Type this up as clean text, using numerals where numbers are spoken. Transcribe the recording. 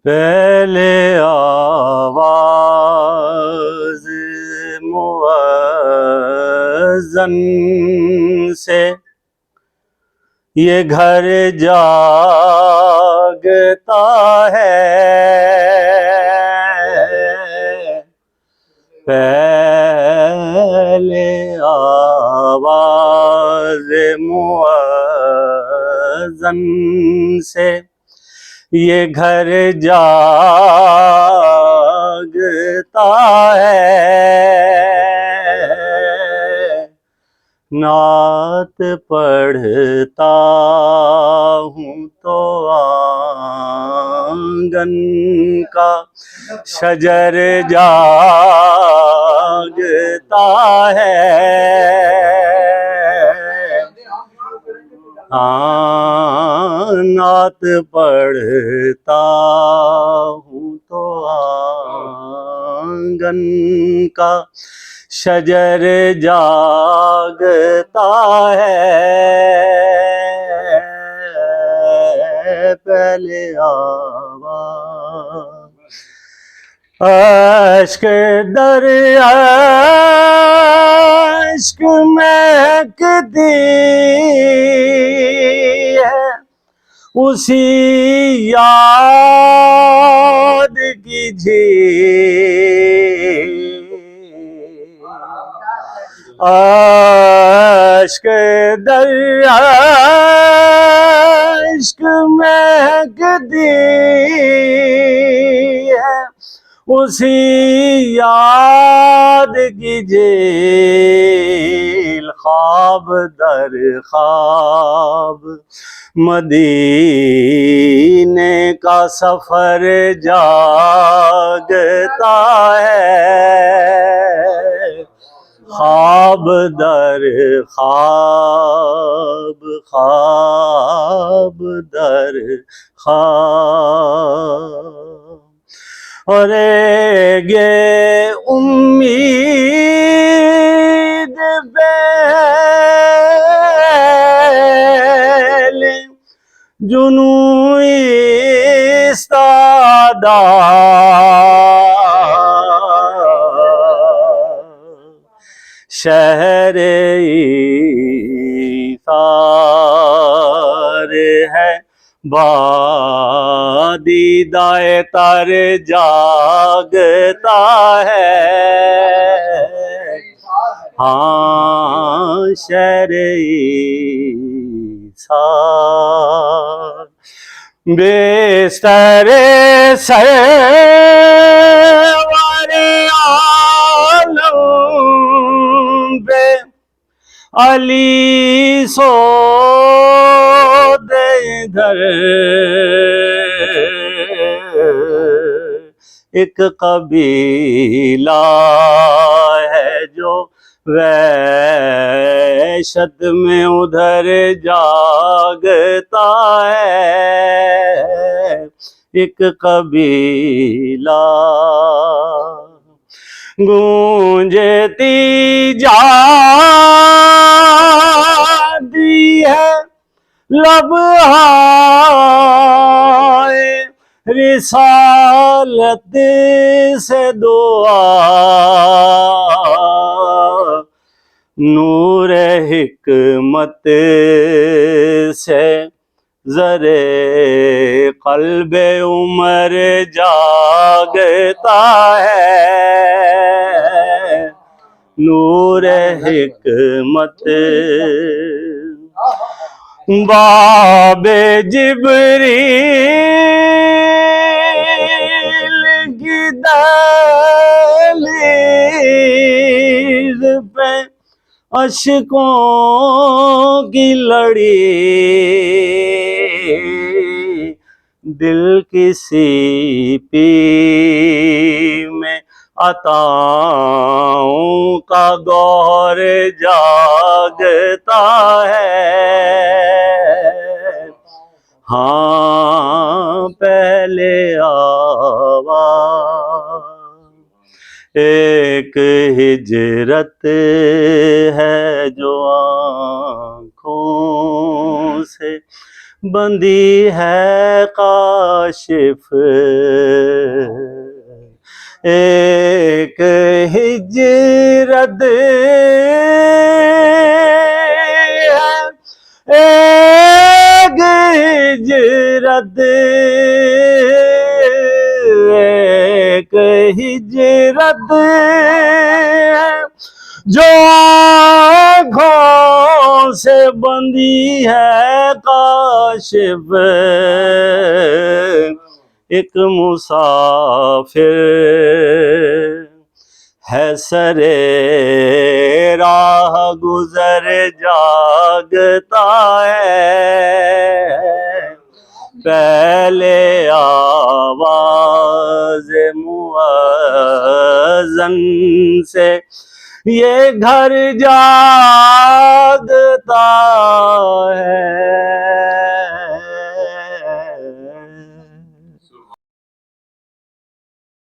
پہلے آواز مؤذن سے یہ گھر جاگتا ہے، پہلے آواز مؤذن سے یہ گھر جاگتا ہے، نعت پڑھتا ہوں تو آنگن کا شجر جاگتا ہے، نعت پڑھتا ہوں تو آنگن کا شجر جاگتا ہے، پہلے آواز اشک در اشک مہکتی ہے، اسی یاد کی جھیل، اشک در اشک مہکتی ہے، اسی یاد کی جھیل، خواب در خواب مدینے کا سفر جاگتا ہے، خواب در خواب، خواب در خواب، اور یہ امید پہلے جنوں استادا، شہر ایثار ہے بادیدہ تر جاگتا ہے، ہاں شہر ایثار، بستر سرور عالم پہ علی سود ادھر، ایک قبیلہ ہے جو وحشت میں ادھر جاگتا ہے، ایک قبیلہ گونجتی جاتی ہے لبہائے رسالت سے دعا، نور حکمت سے زر قلب عمر جاگتا ہے، نور حکمت باب جبریل کی دہلیز پہ اشکوں کی لڑی، دل کسی پی میں عطاؤں کا گوہر جاگتا ہے، ہاں پہلے آواز ایک ہجرت ہے جو آنکھوں سے بندی ہے کاشف ایک ہجرت ہے ایک ہجرت ایک ہجرت جو آنکھوں سے بندی ہے کاشف ایک مسافر ہے سرے راہ گزر جاگتا ہے پہلے آواز مؤذن سے یہ گھر جاگتا ہے